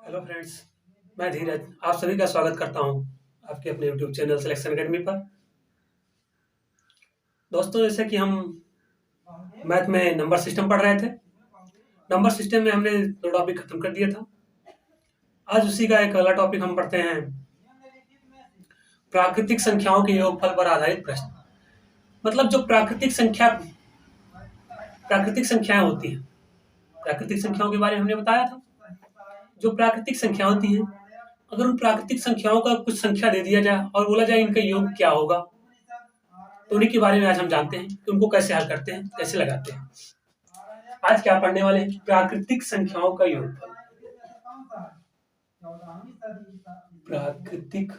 Hello friends, मैं धीरज आप सभी का स्वागत करता हूं आपके अपने यूट्यूब चैनल सिलेक्शन एकेडमी पर। दोस्तों, जैसे कि हम मैथ में नंबर सिस्टम पढ़ रहे थे। नंबर सिस्टम में हमने दो टॉपिक खत्म कर दिया था। आज उसी का एक अगला टॉपिक हम पढ़ते हैं, प्राकृतिक संख्याओं के योगफल पर आधारित प्रश्न। मतलब जो प्राकृतिक संख्याएं होती हैं, प्राकृतिक संख्याओं के बारे में हमने बताया था। जो प्राकृतिक संख्या होती हैं, अगर उन प्राकृतिक संख्याओं का कुछ संख्या दे दिया जाए और बोला जाए इनका योग क्या होगा, तो उन्हीं के बारे में आज हम जानते हैं कि उनको कैसे हल करते हैं, कैसे लगाते हैं। आज क्या पढ़ने वाले हैं? प्राकृतिक संख्याओं का योगफल। प्राकृतिक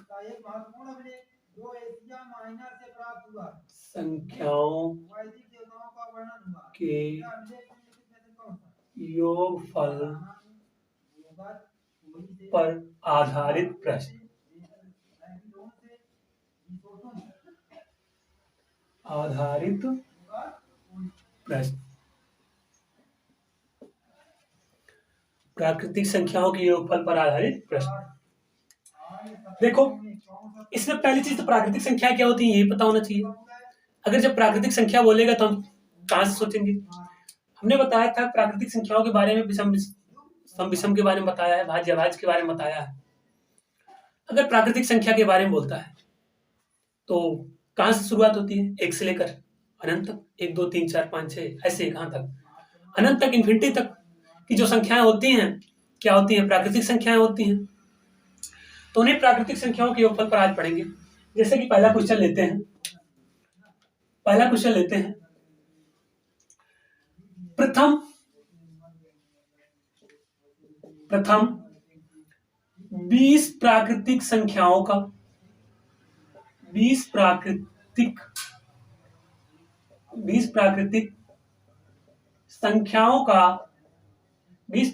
संख्याओं के योगफल पर आधारित प्रश्न। आधारित प्रश्न। प्राकृतिक संख्याओं के योगफल पर आधारित प्रश्न। देखो, इसमें पहली चीज तो प्राकृतिक संख्या क्या होती है ये पता होना चाहिए। अगर जब प्राकृतिक संख्या बोलेगा तो हम कहां से सोचेंगे? हमने बताया था प्राकृतिक संख्याओं के बारे में, सम विषम के बारे में बताया है, भाज्य अभाज्य के बारे में बताया है। अगर प्राकृतिक संख्या के बारे में बोलता है तो कहां से शुरुआत होती है? एक से लेकर अनंत तक, 1 2 3 4 5 6 ऐसे कहां तक? अनंत तक, इन्फिनिटी तक की जो संख्याएं होती हैं क्या होती हैं? प्राकृतिक संख्याएं होती हैं। तो उन्हें प्राकृतिक संख्याओं के योगफल पर आज पढ़ेंगे। जैसे कि पहला क्वेश्चन लेते हैं। प्रथम 20 प्राकृतिक संख्याओं का 20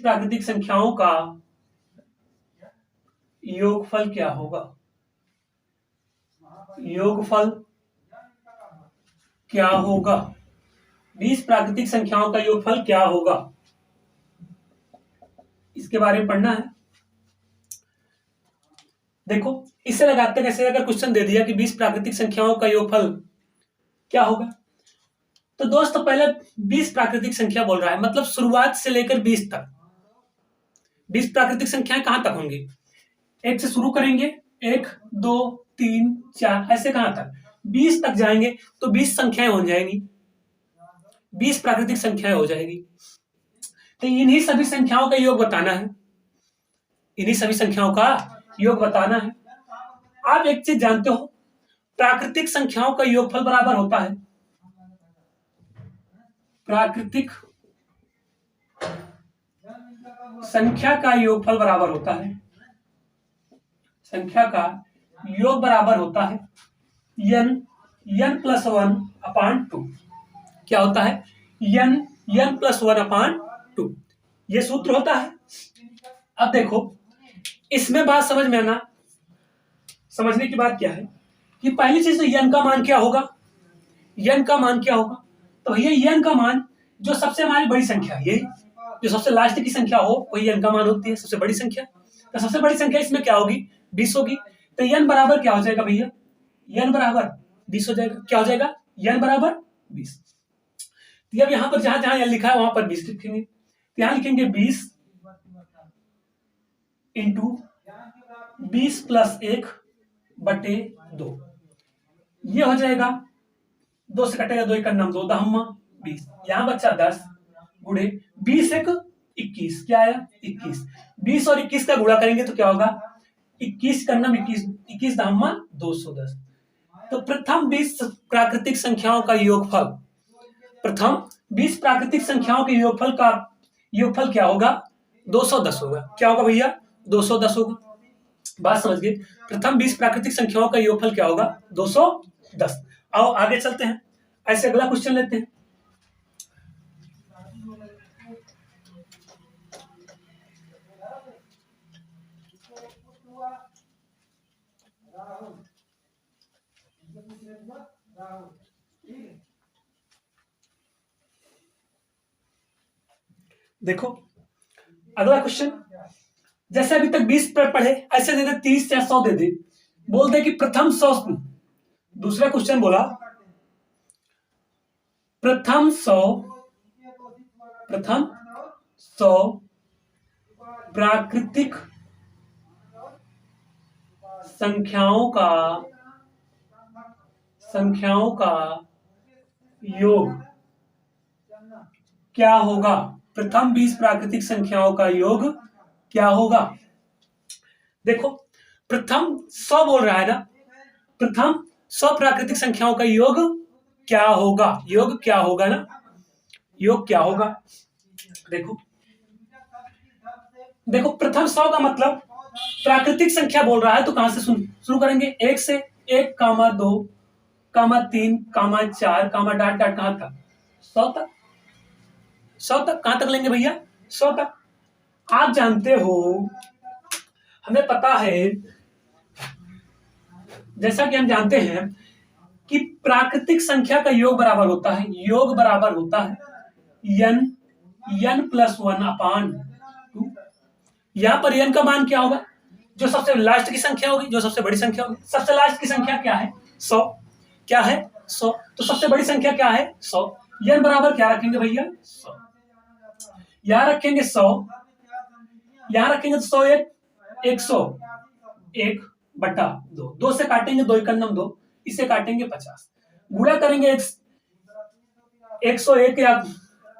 प्राकृतिक संख्याओं का योगफल क्या होगा? योगफल क्या होगा? 20 प्राकृतिक संख्याओं का योगफल क्या होगा, इसके बारे में पढ़ना है। देखो, इससे लगाते कैसे? अगर क्वेश्चन दे दिया कि 20 प्राकृतिक संख्याओं का योगफल क्या होगा, तो दोस्तों पहले 20 प्राकृतिक संख्या बोल रहा है, मतलब शुरुआत से लेकर 20 तक 20 प्राकृतिक संख्याएं कहां तक होंगी? 1 से शुरू करेंगे, 1 2 3 4 ऐसे कहां तक? 20 तक जाएंगे तो 20 संख्याएं हो जाएंगी, 20 प्राकृतिक संख्याएं हो जाएगी। तो इन्हीं सभी संख्याओं का योग बताना है, इन्हीं सभी संख्याओं का योग बताना है। आप एक चीज जानते हो, प्राकृतिक संख्याओं का योगफल बराबर होता है, प्राकृतिक संख्या का योगफल बराबर होता है, संख्या का योग बराबर होता है n+1/2। क्या होता है? n+1/2, ये सूत्र होता है। अब देखो, इसमें बात समझ में आना, समझने की बात क्या है कि पहली चीज तो n का मान क्या होगा? n का मान क्या होगा? तो भैया n का मान जो सबसे हमारी बड़ी संख्या है, यही जो सबसे लास्ट की संख्या हो वही n का मान होती है, सबसे बड़ी संख्या। तो सबसे बड़ी संख्या इसमें क्या होगी? 20 होगी। तो n बराबर क्या हो जाएगा भैया? n बराबर 20 हो जाएगा। क्या हो जाएगा? n बराबर 20। तो अब यहां पर जहां जहां n लिखा है वहां पर 20 लिखेंगे। तो यहां लिखेंगे 20 इंटू 20 + 1/2। ये हो जाएगा, 2 से कटेगा 2 का नाम 2 दहम्मा 20। यहां बच्चा 10 गुणे 20 1 21। क्या आया? 21। 20 और 21 का गुणा करेंगे तो क्या होगा? 21 का नाम 21, 21 दहम्मा 210। तो प्रथम 20 प्राकृतिक संख्याओं का योगफल, प्रथम 20 प्राकृतिक संख्याओं के योगफल का योगफल क्या होगा? 210 होगा। क्या होगा भैया? 210 होगा। बात समझ गए? प्रथम 20 प्राकृतिक संख्याओं का योगफल क्या होगा? 210। आओ आगे चलते हैं, ऐसे अगला क्वेश्चन लेते हैं। देखो, अगला क्वेश्चन, जैसे अभी तक 20 पर पढ़े, ऐसे दे दे 30 या 100 दे दे, बोल दे कि प्रथम 100। दूसरा क्वेश्चन बोला प्रथम 100 प्राकृतिक संख्याओं का योग क्या होगा। प्रथम 20 प्राकृतिक संख्याओं का योग क्या होगा। देखो प्रथम 100 बोल रहा है ना, प्रथम 100 प्राकृतिक संख्याओं का योग क्या होगा। योग क्या होगा ना, योग क्या होगा। देखो प्रथम 100 का मतलब प्राकृतिक संख्या बोल रहा है, तो कहां से शुरू करेंगे। 1 से 1, 2, 3, 4, डॉट डॉट कहां तक 100 तक। 100 तक कहां तक लेंगे भैया, 100 तक। आप जानते हो, हमें पता है, जैसा कि हम जानते हैं कि प्राकृतिक संख्या का योग बराबर होता है, योग बराबर होता है n+1/2। यहां पर n का मान क्या होगा, जो सबसे लास्ट की संख्या होगी, जो सबसे बड़ी संख्या होगी। सबसे लास्ट की संख्या क्या है, 100। क्या है, 100। तो सबसे बड़ी संख्या क्या है, 100। n बराबर क्या रखेंगे भैया, 100। यहां रखेंगे 100, यहां रखेंगे तो 100 100 1/2। 2 से काटेंगे 2 एकन्नम 2, इसे काटेंगे 50। गुणा करेंगे 101 या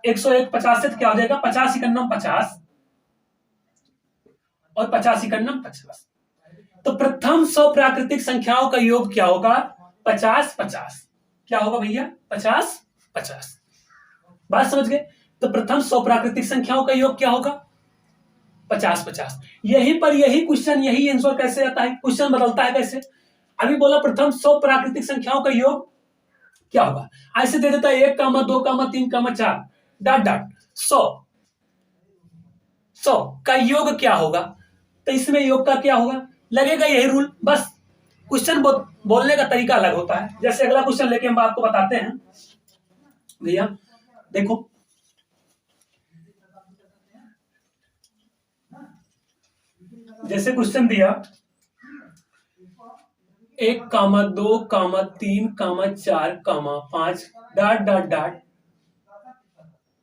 101 50 से, तो क्या हो जाएगा 50 एकन्नम 50 और 50 एकन्नम 50। तो प्रथम 100 प्राकृतिक संख्याओं का योग क्या होगा, 50-50। क्या होगा भैया, 50-50। बात समझ गए। तो प्रथम 100 प्राकृतिक संख्याओं का योग क्या होगा, 50-50। यहीं पर यही क्वेश्चन, यही आंसर कैसे आता है, क्वेश्चन बदलता है कैसे। अभी बोला प्रथम 100 प्राकृतिक संख्याओं का योग क्या होगा, ऐसे दे देता है 1, 2, 3, 4 डॉट डॉट 100 का योग क्या होगा। तो इसमें योग का क्या होगा, लगेगा यही रूल, बस क्वेश्चन बोलने का तरीका अलग होता है। जैसे अगला क्वेश्चन लेके हम आपको बताते हैं भैया। देखो जैसे क्वेश्चन दिया 1, 2, 3, 4, 5 डॉट डॉट डॉट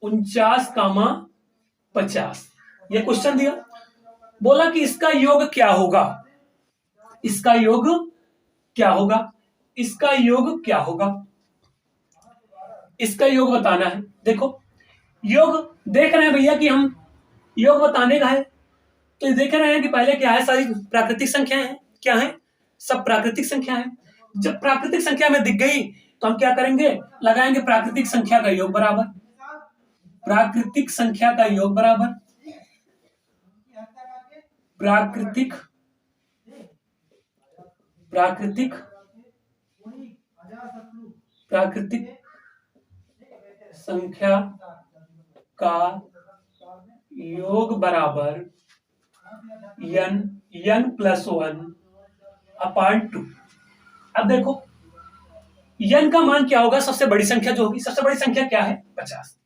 49, 50। ये क्वेश्चन दिया, बोला कि इसका योग क्या होगा, इसका योग क्या होगा, इसका योग क्या होगा, इसका योग बताना है। देखो योग देख रहे हैं भैया कि हम योग बताने का है, तो देख रहे हैं कि पहले क्या है, सारी प्राकृतिक संख्याएं हैं। क्या है, सब प्राकृतिक संख्या है। जब प्राकृतिक संख्या में दिख गई तो हम क्या करेंगे, लगाएंगे प्राकृतिक संख्या का योग बराबर, प्राकृतिक संख्या का योग बराबर प्राकृतिक संख्या का योग बराबर n+1/2। अब देखो n का मान क्या होगा, सबसे बड़ी संख्या जो होगी, सबसे बड़ी संख्या क्या है 50।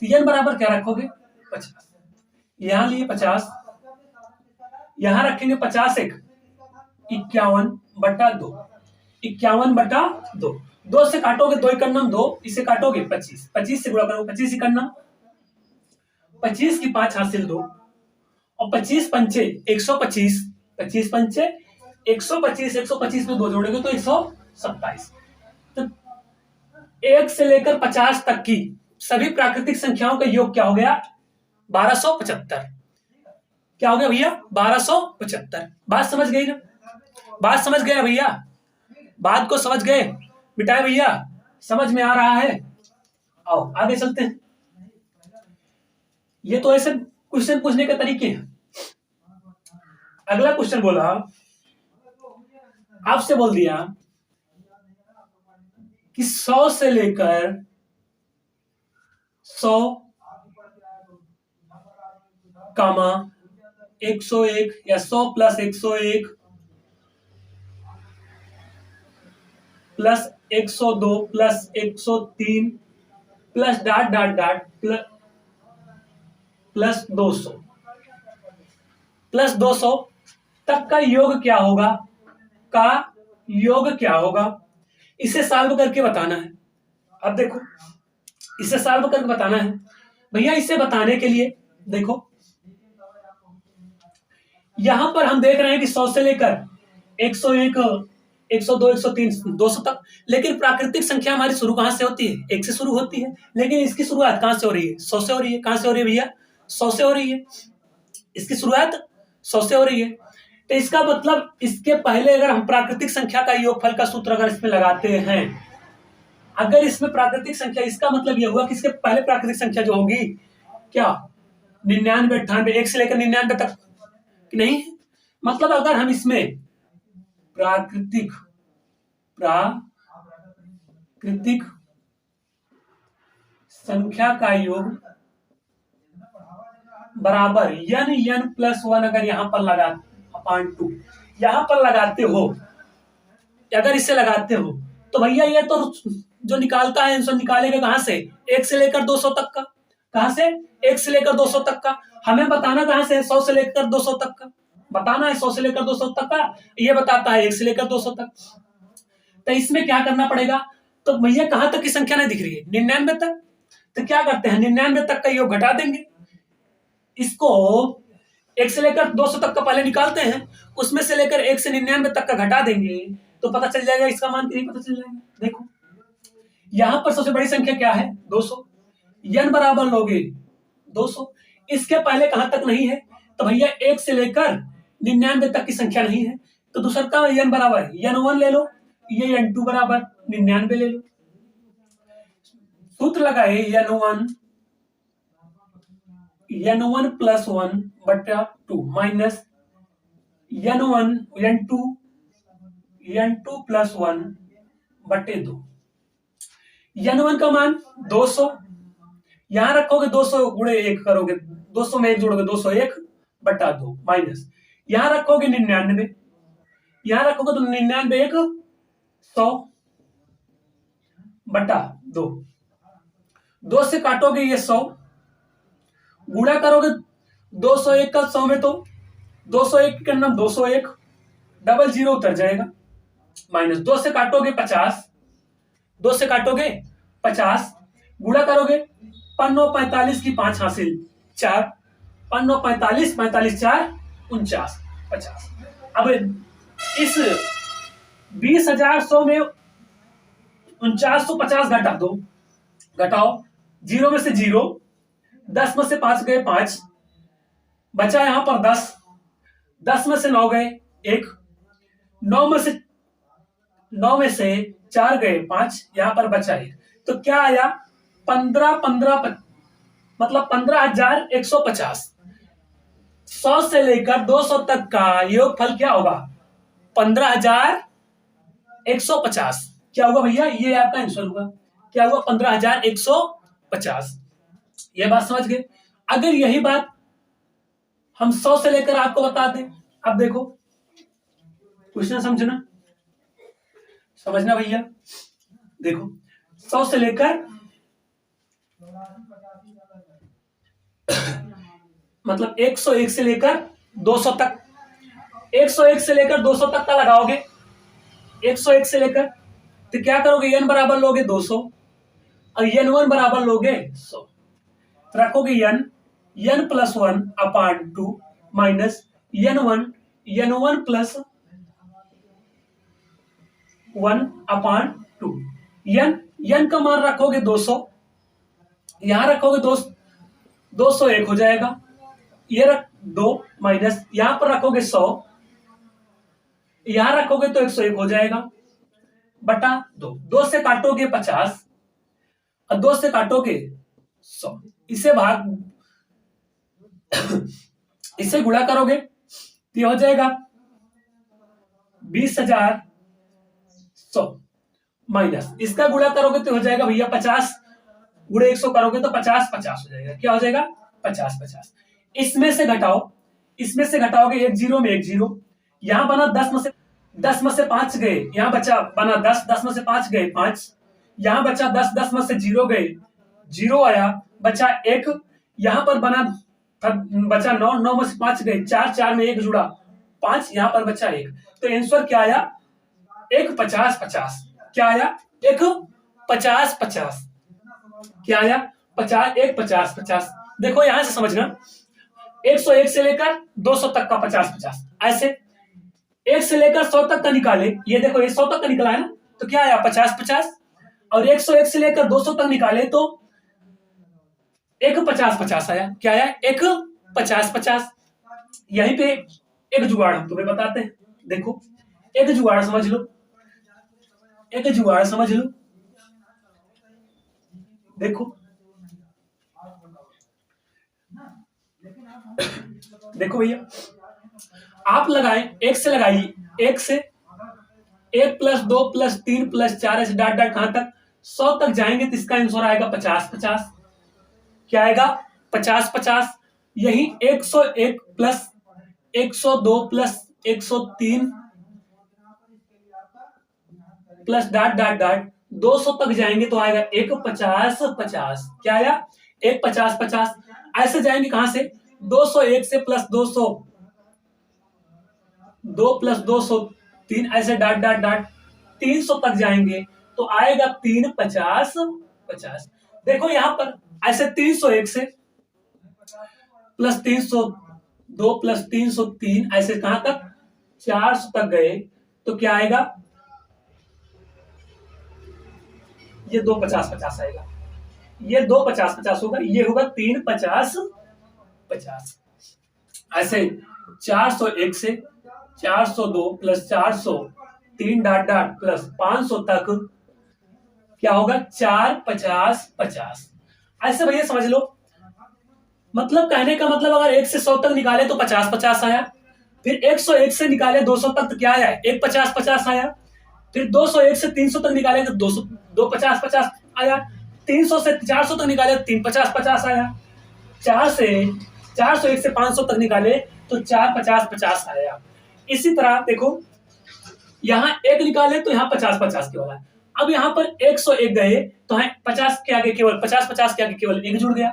तो n बराबर क्या रखोगे 50, यहां लिए 50, यहां रखेंगे 50 1 51/2, 51/2। 2 से काटोगे 2 एकन्नम 2, इसे काटोगे 25, 25 से गुणा करोगे 25 एकन्नम, 25 की 5 हासिल 2 और 25 पंचे 125, 25 पंचे 125, 125 में 2 जोड़ोगे तो 127। तो 1 से लेकर 50 तक की सभी प्राकृतिक संख्याओं का योग क्या हो गया, 1275। क्या हो गया भैया, 1275। बात समझ गई ना, बात समझ गए भैया, बात को समझ गए बिटाए भैया, समझ में आ रहा है। आओ आगे चलते हैं। ये तो ऐसे क्वेश्चन पूछने के तरीके हैं। अगला क्वेश्चन बोला, आपसे बोल दिया कि 100 से लेकर 100, 101 या 100 + 101 plus 102 plus 103 plus dot dot dot plus 200। Plus 200 तक का योग क्या होगा, क्या होगा, इसे सॉल्व करके बताना है। अब देखो इसे सॉल्व करके बताना है भैया। इसे बताने के लिए देखो यहां पर हम देख रहे हैं कि 100 से लेकर 101, 102, 103, 200 तक, लेकिन प्राकृतिक संख्या हमारी शुरू कहां से होती है, 1 से शुरू होती है, लेकिन इसकी शुरुआत कहां से हो रही है, 100 से हो रही है। कहां से हो रही है भैया, 100 से हो रही है, इसकी शुरुआत 100 से हो रही है। तो इसका मतलब इसके पहले अगर हम प्राकृतिक संख्या का योगफल का सूत्र अगर इसमें लगाते हैं, अगर इसमें प्राकृतिक संख्या, इसका मतलब यह हुआ कि इसके पहले प्राकृतिक संख्या जो होगी क्या 99, 98, 1 से लेकर 99 तक नहीं, मतलब अगर हम इसमें प्राकृतिक संख्या का योग बराबर n प्लस 1 अगर यहां पर लगा अपान 2 यहां पर लगाते हो, अगर इसे लगाते हो तो भैया ये तो जो निकालता है आंसर निकालेगा कहां से, 1 से लेकर 200 तक का। कहां से, 1 से लेकर 200 तक का। हमें बताना कहां से, 100 से लेकर 200 तक का बताना है, 100 से लेकर 200 तक का ये बताता है 1 से लेकर 200 तक। तो इसमें क्या करना पड़ेगा, तो भैया कहां तक की संख्या नहीं दिख रही है, 99 तक, तो क्या करते हैं 99 तक का योग घटा देंगे, इसको 1 से लेकर 200 तक का पहले निकालते हैं, उसमें से लेकर 1 से 99 तक का घटा देंगे तो पता चल जाएगा इसका मान, नहीं पता चल जाएगा। देखो यहां पर सबसे बड़ी संख्या क्या है, 200, n बराबर लोगे 200, इसके पहले कहां तक नहीं है, तो भैया 1 से लेकर 99 तक की संख्या नहीं है, तो दूसरा का n बराबर n1 ले लो, ये n2 बराबर 99 ले लो। सूत्र लगाए n1 प्लस 1 बटा 2 माइनस n2 प्लस 1 बटे 2। n1 का मान 200, यहां रखोगे 200 गुणे 1 करोगे, 200 में 1 जोड़ोगे 201 बटा 2 माइनस यहां रखोगे 99, यहां रखोगे तो 99 1 100 बटा 2, 2 से काटोगे ये 100, गुणा करोगे 201 का 100 में तो 201 के नाम 201, डबल जीरो उतर जाएगा, माइनस 2 से काटोगे 50, 2 से काटोगे 50, गुणा करोगे 5 9 45 की 5 हासिल 4, 5 9 45, 45 4 49 50। अब इस 20,100 में 4950 घटा दो, घटाओ, 0 में से 0, 10 में से 5 गए 5, बचा यहां पर 10, 10 में से 9 गए 1, 9 में से 4 गए 5, यहां पर बचा 1, तो क्या आया 15 मतलब 15,150। 100 से लेकर 200 तक का योगफल क्या होगा, 15,150। क्या होगा भैया, ये आपका आंसर होगा, क्या हुआ 15,150। ये बात समझ गए। अगर यही बात हम 100 से लेकर आपको बता दें, अब देखो क्वेश्चन समझना भैया, देखो 100 से लेकर मतलब 101 से लेकर 200 तक, 101 से लेकर 200 तक का लगाओगे, 101 से लेकर तो क्या करोगे, n बराबर लोगे 200 और n1 बराबर लोगे 100, रखोगे n प्लस 1 अपान 2 माइनस n1 प्लस 1 अपान 2, n का मान रखोगे 200, यहां रखोगे 201 हो जाएगा, ये रख 2 माइनस यहां पर रखोगे 100, यहां रखोगे तो 101 हो जाएगा बटा 2, 2 से काटोगे 50 और 2 से काटोगे 100, इसे गुणा करोगे तो ये हो जाएगा 20,100 माइनस इसका गुणा करोगे तो हो जाएगा भैया 50 गुणे 100 करोगे तो 50 50 हो जाएगा, क्या हो जाएगा 50 50। इसमें से घटाओगे 1 0 में 1 0, यहां बना 10 में से 5 गए, यहां बचा बना 10 में से 5 गए 5, यहां बचा 10 में से 0 गए 0 आया, बचा 1, यहां पर बना बचा 9, 9 में से 5 गए, 4, 4 में 1 जुड़ा, 5, यहाँ पर बचा 1। तो आंसर क्या आया? 1 50 50। क्या आया? 1 50 50। क्या आया? 50, 1 50 50। देखो यहां से समझना, 101 से लेकर 200 तक का 50 50, ऐसे 1 से लेकर 100 तक का निकाले, ये देखो ये 100 तक का निकला है ना, तो क्या आया? 50 50। और 101 से लेकर 200 तक निकाले तो 1 50 50 आया। क्या आया? 1 50 50। यहीं पे एक जुगाड़ हम तुम्हें बताते हैं, देखो एक जुगाड़ समझ लो, एक जुगाड़ समझ लो। देखो देखो भैया, आप लगाएं, 1 से लगाइए, 1 से 1 + 2 + 3 + 4 ऐसे डाट डाट कहां तक 100 तक जाएंगे, तो इसका आंसर आएगा 50 50। क्या आएगा? 50 50। यही 101 + 102 + 103 प्लस डाट डाट डाट 200 तक जाएंगे तो आएगा 1 50 50। क्या आया? 1 50 50। ऐसे जाएंगे कहां से? 201 से प्लस 200, 2 + 200 3, ऐसे डाट डाट डाट 300 तक जाएंगे तो आएगा 3 50 50। देखो यहां पर ऐसे 301 से प्लस 302 + 303 ऐसे कहां तक? 400 तक गए तो क्या आएगा? ये 2 50 50 आएगा, ये 2 50 50 होगा, ये होगा 3 50 50। ऐसे 401 से 402 + 400 3 डाट डाट प्लस 500 तक क्या होगा? 4 50 50। ऐसे भैया समझ लो, मतलब कहने का मतलब अगर 1 से 100 तक निकाले तो 50 50 आया, फिर 101 से निकाले 200 तक तो क्या आया? 1 50 50 आया, फिर 201 से 300 तक निकाले तो 200 2 50 50 आया, 300 से 400 तक निकाले तो 3 50 50 आया, 401 से 500 तक निकाले तो 4 50 50 आया। इसी तरह देखो यहाँ 1 निकाले तो यहाँ 50 50 केवल है। अब यहाँ पर 101 गए तो 50 के आगे केवल 50 50 के आगे केवल 1 जुड़ गया।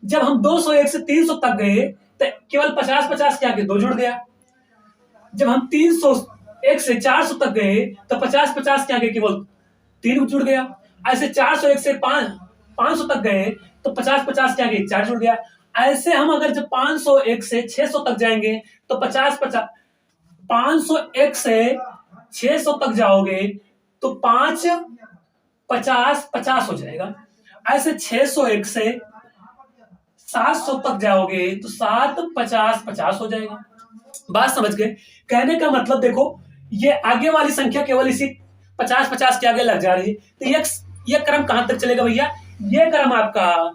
जब हम 201 से 300 तक गए तो केवल 50 50 के आगे 2 जुड़ गया। जब हम 301 से 400 तक गए तो 50 50 के आगे केवल 3 जुड़ गया। ऐसे 401 से 500 तक गए तो 50 50 के आगे 4 जुड़ गया। ऐसे हम अगर जब 501 से 600 तक जाएंगे तो 50 50 501 से 600 तक जाओगे तो 5 50 50 हो जाएगा। ऐसे 601 से 700 तक जाओगे तो 7 50 50 हो जाएगा। बात समझ गए? कहने का मतलब देखो, ये आगे वाली संख्या केवल इसी 50 50 के आगे लग जा रही है, तो ये क्रम कहां तक चलेगा भैया? ये क्रम आपका,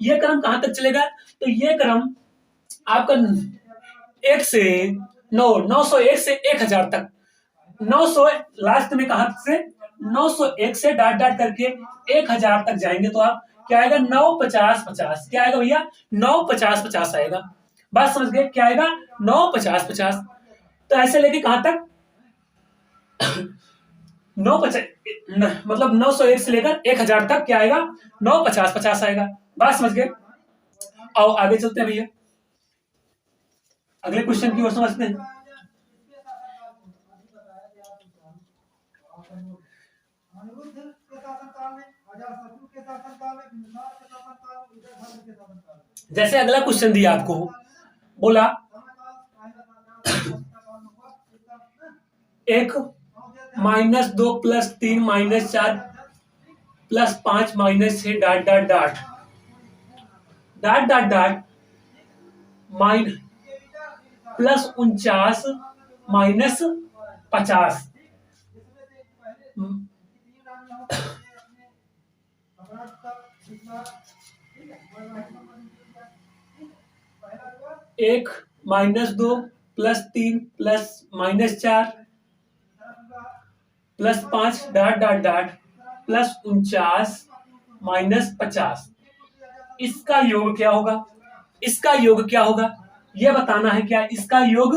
ये क्रम कहां तक चलेगा? तो ये क्रम आपका 1 से 901 से 1000 तक, 900 लास्ट में कहां से? 901 से डाट डाट करके 1000 तक जाएंगे तो आप क्या आएगा? 9 50 50। क्या आएगा भैया? 9 50 50 आएगा। बात समझ गए? क्या आएगा? 9 50 50। तो ऐसे लेके कहां तक? 9 50 मतलब 901 से लेकर 1000 तक क्या आएगा? 9 50 50 आएगा। बात समझ गए? आओ आगे चलते हैं भैया, अगले क्वेश्चन की ओर समझते हैं। जैसे अगला क्वेश्चन दिया आपको, बोला 1 -2 + 3 - 4 + 5 - 6 dot dot dot dot dot dot +49 - 50। एक -2 + 3 +-4 +5 डाट डाट डाट +49 - 50। इसका योग क्या होगा? इसका योग क्या होगा यह बताना है। क्या इसका योग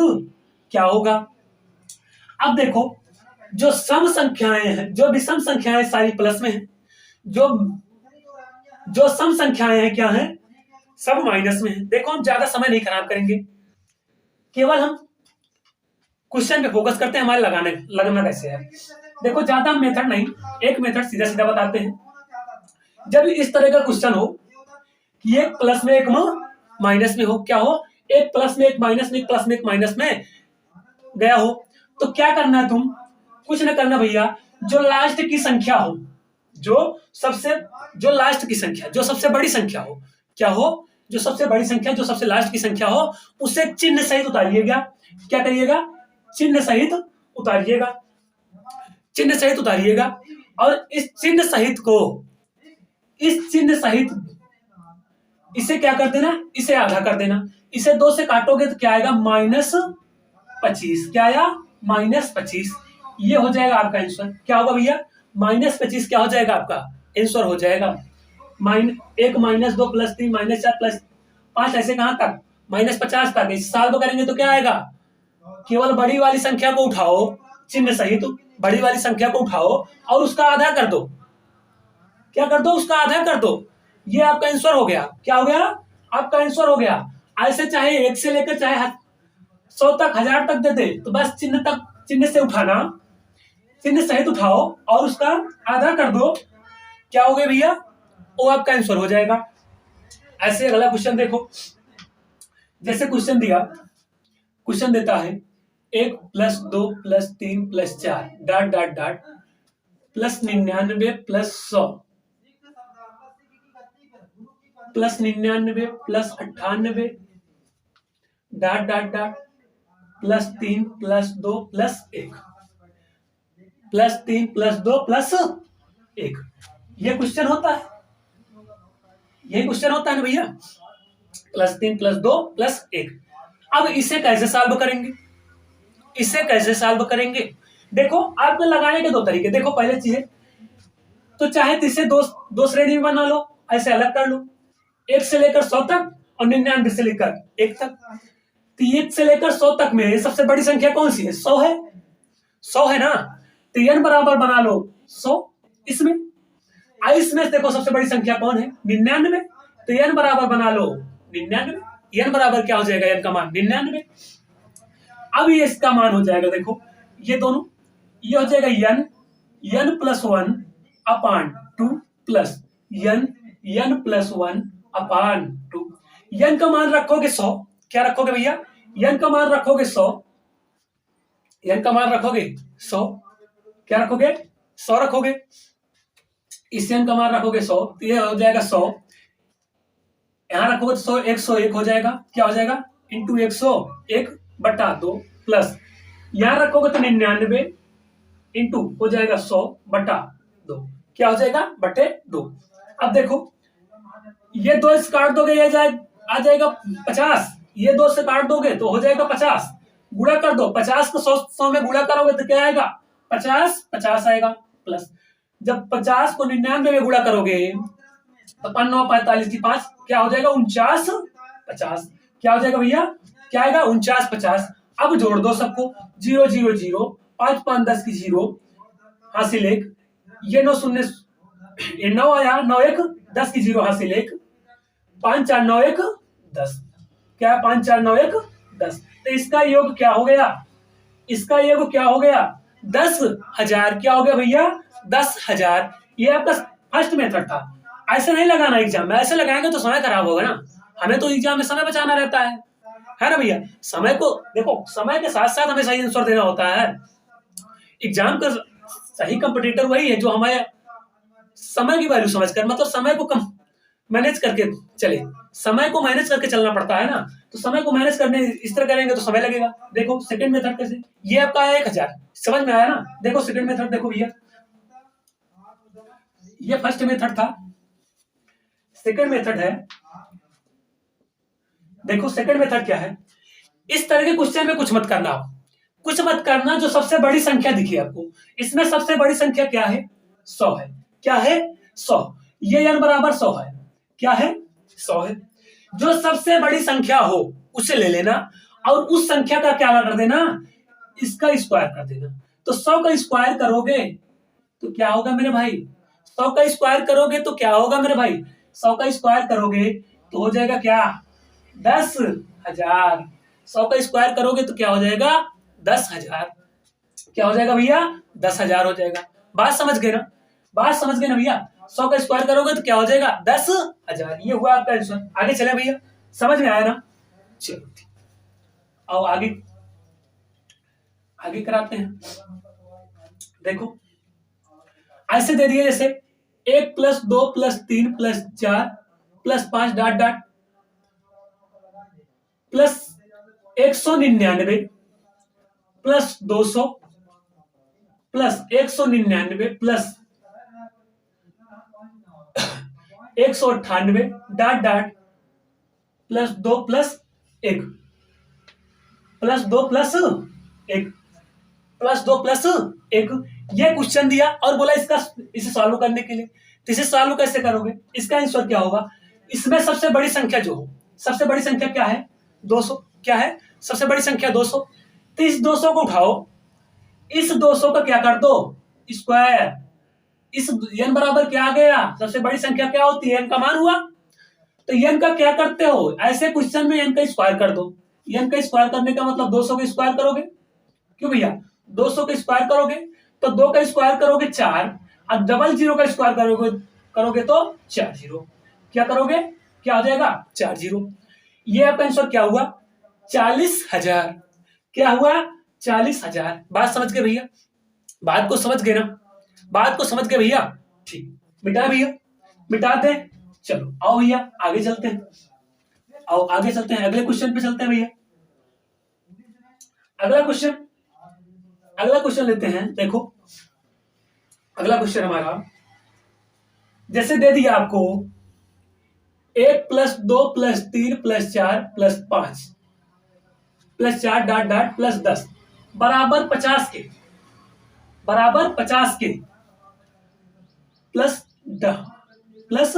क्या होगा? अब देखो, जो सम संख्याएं हैं, जो विषम संख्याएं सारी प्लस में है, जो जो सम संख्याएं हैं क्या है? सब माइनस में है। देखो हम ज्यादा समय नहीं खराब करेंगे, केवल हम क्वेश्चन पे फोकस करते हैं, हमारे लगना कैसे है। देखो ज्यादा मेथड नहीं, एक मेथड सीधा सीधा बताते हैं। जब इस तरह का क्वेश्चन हो कि एक प्लस में एक माइनस में हो, क्या हो, एक प्लस में एक माइनस में, एक प्लस में एक माइनस में गया हो, तो क्या करना है, तुम कुछ ना करना भैया, जो लास्ट की संख्या हो, जो लास्ट की संख्या, जो सबसे बड़ी संख्या हो, क्या हो, जो सबसे बड़ी संख्या, जो सबसे लास्ट की संख्या हो, उसे चिन्ह सहित उतारिएगा। क्या करिएगा, चिन्ह सहित उतारिएगा, चिन्ह सहित उतारिएगा। और इस चिन्ह सहित इसे क्या कर देना, इसे आधा कर देना। इसे 2 से काटोगे तो क्या आएगा, -25। क्या आया, -25। ये हो जाएगा आपका आंसर। क्या होगा भैया, -25 क्या हो जाएगा, आपका आंसर हो जाएगा। -1 -2 +3 -4 +5 ऐसे कहां तक, -50 तक। इस साल तो करेंगे तो क्या आएगा, केवल बड़ी वाली संख्या को उठाओ, चिन्ह सहित बड़ी वाली संख्या को उठाओ और उसका आधा कर दो। क्या कर दो, उसका आधा कर दो। ये आपका आंसर हो गया। क्या हो गया, आपका आंसर हो गया। ऐसे चाहे 1 से लेकर चाहे 100 तक, 1000 तक दे दे, तो बस चिन्ह से उठाना, चिन्ह सहित उठाओ और उसका आधा कर दो। क्या हो गया भैया, वो आपका आंसर हो जाएगा। ऐसे अगला क्वेश्चन देखो, जैसे क्वेश्चन देता है 1 + 2 + 3 + 4 dot dot dot +99 + 100 +99 + 98 dot dot dot +3 + 2 + 1 +3 + 2 + 1। ये क्वेश्चन होता है, यही क्वेश्चन होता है ना भैया, +3 + 2 + 1। अब इसे कैसे सॉल्व करेंगे, इसे कैसे सॉल्व करेंगे, देखो आपको लगाने के 2 तरीके। देखो पहले चीज तो चाहे तो इसे दो श्रेणी में बना लो, ऐसे अलग कर लो, 1 से लेकर 100 तक और 99 से लेकर 1 तक। तो 1 से लेकर 100 तक में सबसे बड़ी संख्या कौन सी है, 100 है, 100 है ना। तो n बराबर बना लो 100 इसमें। इसमें देखो सबसे बड़ी संख्या कौन है, 99। तो n बराबर बना लो 99। n बराबर क्या हो जाएगा, n का मान 99। अब ये इसका मान हो जाएगा, देखो ये दोनों, ये हो जाएगा n +1 अपान 2 प्लस n +1 अपान 2। n का मान रखोगे 100, क्या रखोगे भैया, n का मान रखोगे 100, n का मान रखोगे 100, क्या रखोगे, 100 रखोगे। इस n का मान रखोगे 100, तो ये हो जाएगा 100। यहां रखोगे तो 100, 101 हो जाएगा। क्या हो जाएगा, इंटू 101/2 प्लस यहां रखोगे तो 99 इंटू हो जाएगा 100/2। क्या हो जाएगा, /2। अब देखो ये 2 से काट दोगे, ये आ जाएगा 50। ये 2 से काट दोगे तो हो जाएगा 50। गुणा कर दो, 50 को 100 में गुणा करोगे तो क्या आएगा, 50 आएगा। प्लस जब 50 को 99 में गुणा करोगे तो 5 9 45 की 5, क्या हो जाएगा 49/50। क्या हो जाएगा भैया, क्या आएगा 49/50। अब जोड़ दो सबको, 0 0 0, 5 5 10 की 0 हासिल 1, ये 9 शून्य 9 आया, 9 1 10 की 0 हासिल 1, 5 4 9 1 10। क्या 5 4 9 1 10। तो इसका योग क्या हो गया, इसका योग क्या हो गया, 10,000। क्या हो गया भैया, 10,000। ये आपका फर्स्ट मेथड था। ऐसे नहीं लगाना एग्जाम में, ऐसे लगाएंगे तो समय खराब होगा ना। हमें तो एग्जाम में समय बचाना रहता है ना भैया। समय को देखो, समय के साथ साथ हमें सही आंसर देना होता है। एग्जाम का सही कंपटीटर वही है जो हमें समय की वैल्यू समझकर, मतलब समय को कम मैनेज करके चले। समय को मैनेज करके चलना पड़ता है ना, तो समय को मैनेज करने इस तरह करेंगे तो समय लगेगा। देखो सेकंड मेथड कैसे, ये आपका आया 1000, समझ में आया ना। देखो सेकंड मेथड देखो भैया, ये फर्स्ट मेथड था, सेकंड मेथड है। देखो सेकंड मेथड क्या है, इस तरह के क्वेश्चन में कुछ मत करना, आप कुछ मत करना, जो सबसे बड़ी संख्या दिखी आपको। इसमें सबसे बड़ी संख्या क्या है, 100 है। क्या है, 100। ये n बराबर 100 है। क्या है, 100 है। जो सबसे बड़ी संख्या हो उसे ले लेना और उस संख्या का क्या कर देना, इसका स्क्वायर कर देना। तो 100 का स्क्वायर करोगे तो क्या होगा मेरे भाई, 100 का स्क्वायर करोगे तो क्या होगा मेरे भाई, 100 का स्क्वायर करोगे तो हो जाएगा क्या 10,000। 100 का स्क्वायर करोगे तो क्या हो जाएगा 10,000। क्या हो जाएगा भैया 10,000 हो जाएगा। बात समझ गए ना, बात समझ गए ना भैया। 100 का स्क्वायर करोगे तो क्या हो जाएगा 10,000। ये हुआ आपका आंसर। आगे चले भैया, समझ में आया ना। चलो आओ आगे आगे कराते हैं। देखो ऐसे दे दिए जैसे 1 + 2 + 3 + 4 + 5 dot dot plus 199 plus 200 plus 199 plus 198 dot dot plus 2 plus 1 plus 2 plus 1 plus 2 plus 1। ये क्वेश्चन दिया और बोला इसका इसे सॉल्व करने के लिए। तो इसे सॉल्व कैसे करोगे, इसका आंसर क्या होगा। इसमें सबसे बड़ी संख्या जो हो, सबसे बड़ी संख्या क्या है 200। क्या है सबसे बड़ी संख्या 200। तो इस 200 को उठाओ, इस 200 का क्या कर दो स्क्वायर। इस n बराबर क्या आ गया, सबसे बड़ी संख्या क्या होती है n का मान हुआ। तो n का क्या करते हो, ऐसे क्वेश्चन में n का स्क्वायर कर दो। n का स्क्वायर करने का मतलब 200 का स्क्वायर करोगे। क्यों भैया 200 का स्क्वायर करोगे तो 2 का स्क्वायर करोगे 4 और डबल जीरो का स्क्वायर करोगे करोगे तो 4 जीरो। क्या करोगे क्या हो जाएगा 4 जीरो। ये आपका आंसर क्या हुआ 40,000। क्या हुआ 40,000। बात समझ गए भैया, बात को समझ गए ना, बात को समझ गए भैया। ठीक मिटा भैया, मिटा दे। चलो आओ भैया आगे चलते हैं, आओ आगे चलते हैं, अगले क्वेश्चन पे चलते हैं भैया। अगला क्वेश्चन लेते हैं। देखो अगला क्वेश्चन हमारा जैसे दे दिया आपको 1 + 2 + 3 + 4 + 5 + 4 डॉट डॉट + 10 बराबर 50 के, बराबर 50 के प्लस प्लस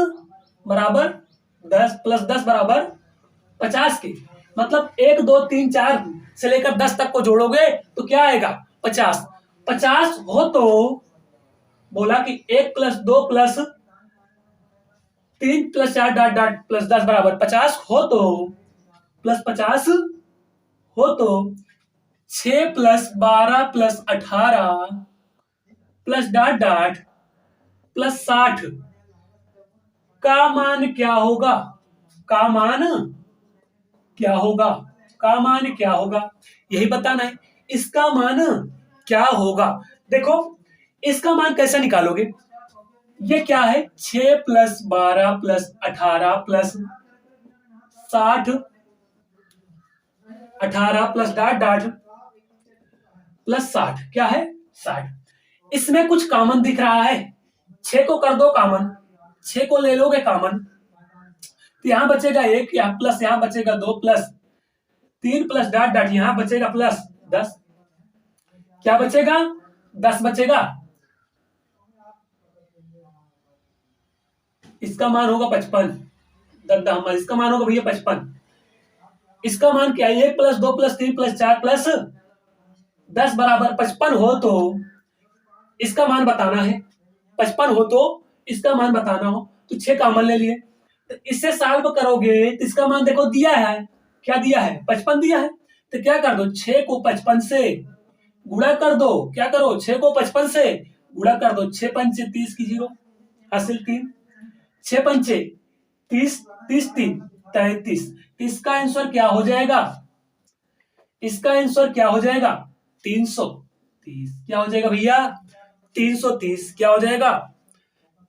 बराबर 10 + 10 बराबर 50 के। मतलब 1 2 3 4 से लेकर 10 तक को जोड़ोगे तो क्या आएगा 50। 50 हो तो बोला कि 1 + 2 + 3 + 4 डॉट डॉट + 10 बराबर 50 हो तो प्लस 50 हो तो 6 + 12 + 18 प्लस डॉट डॉट प्लस 60 का मान क्या होगा। का मान क्या होगा, का मान क्या होगा यही बताना है। इसका मान क्या होगा। देखो इसका मान कैसे निकालोगे, ये क्या है 6 + 12 + 18 + 60 18 प्लस डॉट डॉट प्लस 60 क्या है 60। इसमें कुछ कॉमन दिख रहा है, 6 को कर दो कॉमन, 6 को ले लोगे कॉमन तो यहां बचेगा 1, यहां प्लस यहां बचेगा 2 प्लस 3 प्लस डॉट डॉट यहां बचेगा प्लस 10। क्या बचेगा 10 बचेगा। इसका मान होगा 55। इसका मान होगा भैया 55। इसका मान क्या है 1 + 2 + 3 + 4 + 10 बराबर 55 हो तो इसका मान बताना है। 55 हो तो इसका मान बताना हो तो 6 कॉमन ले लिए तो इससे सॉल्व करोगे तो इसका मान देखो दिया है, क्या दिया है 55 दिया है। तो क्या कर दो 6 को 55 से गुणा कर दो। क्या करो 6 को 55 से गुणा कर दो। 6 पंचे 30 की 0 हासिल 3, 6 पंचे 30 30 3 33। इसका आंसर क्या हो जाएगा, इसका आंसर क्या हो जाएगा 330। क्या हो जाएगा भैया 330। क्या हो जाएगा,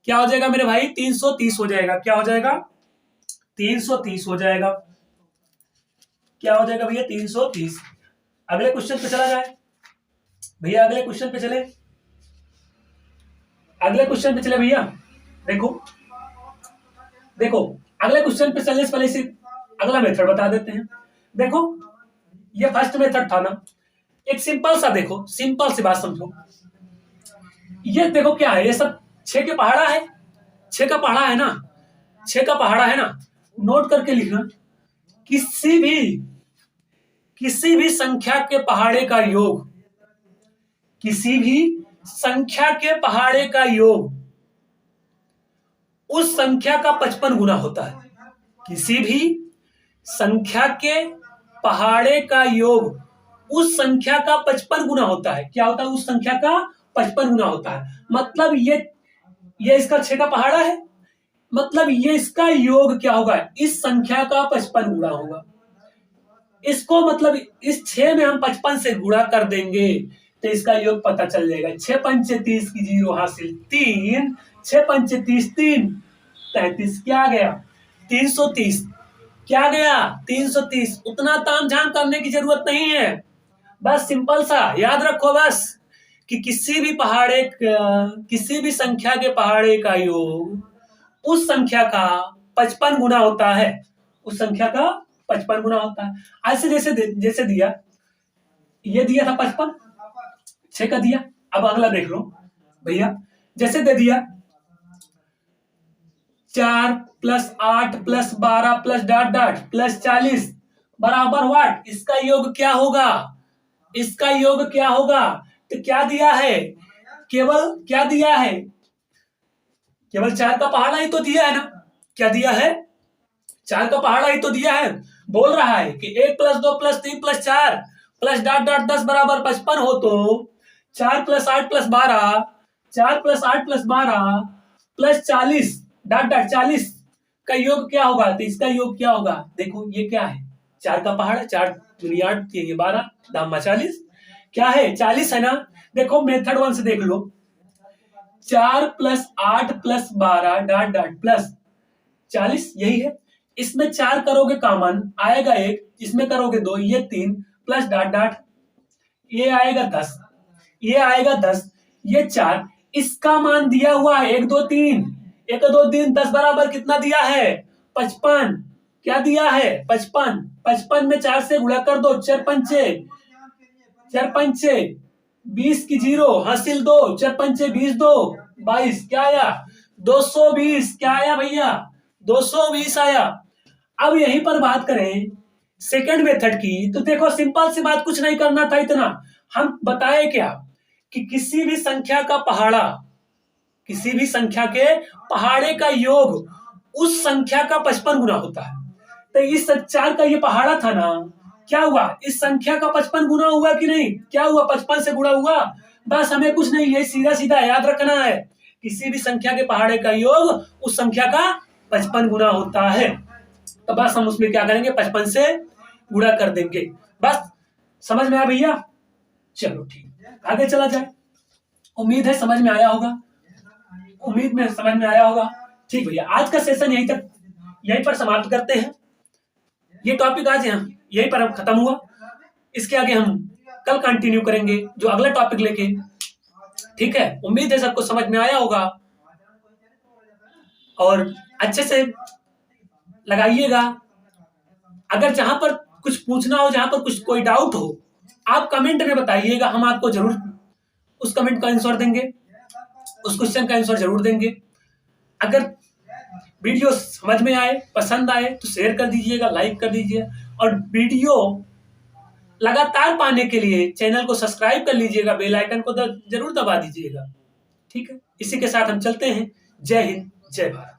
क्या हो जाएगा मेरे भाई 330 हो जाएगा। क्या हो जाएगा 330 हो जाएगा। क्या हो जाएगा भैया 330। अगले क्वेश्चन पे चला जाए भैया, अगले क्वेश्चन पे चले, अगले क्वेश्चन पे चले भैया। देखो देखो अगले क्वेश्चन पे चलने से पहले इसे अगला मेथड बता देते हैं। देखो ये फर्स्ट मेथड था ना, एक सिंपल सा देखो, सिंपल सी बात समझो। ये देखो क्या है, ये सब 6 के पहाड़ा है, 6 का पहाड़ा है ना, 6 का पहाड़ा है ना। नोट करके लिखना किसी भी संख्या के पहाड़े का योग, किसी भी संख्या के पहाड़े का योग उस संख्या का 55 गुना होता है। किसी भी संख्या के पहाड़े का योग उस संख्या का 55 गुना होता है। क्या होता है? उस संख्या का 55 गुना होता है। मतलब ये इसका 6 का पहाड़ा है, मतलब ये इसका योग क्या होगा? इस संख्या का 55 गुना होगा। इसको मतलब इस 6 में हम 55 से गुणा कर देंगे तो इसका योग पता चल जाएगा। 6 पंचे 30 की 0 हासिल 3, 6 पंचे 30 3, 33 क्या गया? 330 क्या गया? 330। उतना तामझाम करने की जरूरत नहीं है, बस सिंपल सा याद रखो बस कि किसी भी संख्या के पहाड़े का योग उस संख्या का 55 गुना होता है। उस संख्या का 55 गुना होता है। ऐसे जैसे दिया, ये दिया था 55, 6 का दिया। अब अगला देख लो भैया, जैसे दे दिया 4 + 8 + 12 + डॉट डॉट + 40 बराबर व्हाट? इसका योग क्या होगा? इसका योग क्या होगा? तो क्या दिया है? केवल क्या दिया है? केवल 4 का पहाड़ा ही तो दिया है ना। क्या दिया है? 4 का पहाड़ा ही तो दिया है। बोल रहा है कि 1 + 2 + 3 + 4 + डॉट डॉट 10 बराबर 55 हो तो 4 + 8 + 12, 4 + 8 + 12 + 40 डॉट डॉट 40 का योग क्या होगा? तो इसका योग क्या होगा? देखो ये क्या है? 4 का पहाड़ा, 4 दूनी 8, ये 12, दाम 40 क्या है? 40 है ना। देखो मेथड 1 से देख लो, 4 + 8 + 12 डॉट डॉट प्लस 40 यही है। इसमें 4 करोगे कॉमन आएगा 1, इसमें करोगे 2, ये 3 प्लस डॉट डॉट ये आएगा 10, ये आएगा 10, ये 4। इसका मान दिया हुआ है 1 2 3, 1 2 3 10 बराबर कितना दिया है? 55। क्या दिया है? 55। 55 में 4 से गुणा कर दो, 4 पंचे 20 की 0 हासिल 2, 4 पंचे 20 2 22 क्या आया? 220 क्या आया भैया? 220 आया। अब यहीं पर बात करें सेकंड मेथड की, तो देखो सिंपल सी बात, कुछ नहीं करना था इतना। हम बताए क्या कि किसी भी संख्या का पहाड़ा, किसी भी संख्या के पहाड़े का योग उस संख्या का 55 गुना होता है। तो इस 4 का ये पहाड़ा था ना, क्या हुआ? इस संख्या का 55 गुना हुआ कि नहीं? क्या हुआ? 55 से गुणा हुआ। बस हमें कुछ नहीं, ये सीधा सीधा याद रखना है, किसी भी संख्या के पहाड़े का योग उस संख्या का 55 गुना होता है। तो बस हम उसमें क्या करेंगे? 55 से गुणा कर देंगे। बस समझ में आया भैया? चलो ठीक, आगे चला जाए। उम्मीद है समझ में आया होगा, उम्मीद में समझ में आया होगा। ठीक भैया, आज का सेशन यहीं पर समाप्त करते हैं। ये टॉपिक आज यहीं पर खत्म हुआ। इसके आगे हम कल कंटिन्यू करेंगे जो अगला टॉपिक लेके। ठीक है, उम्मीद है सबको समझ में आया होगा और अच्छे से लगाइएगा। अगर जहां पर कुछ पूछना हो, जहां पर कुछ कोई डाउट हो, आप कमेंट में बताइएगा, हम आपको जरूर उस कमेंट का आंसर देंगे, उस क्वेश्चन का आंसर जरूर देंगे। अगर वीडियो समझ में आए, पसंद आए तो शेयर कर दीजिएगा, लाइक कर दीजिए और वीडियो लगातार पाने के लिए चैनल को सब्सक्राइब कर लीजिएगा, बेल आइकन को जरूर दबा दीजिएगा। ठीक है, इसी के साथ हम चलते हैं। जय हिंद, जय भारत।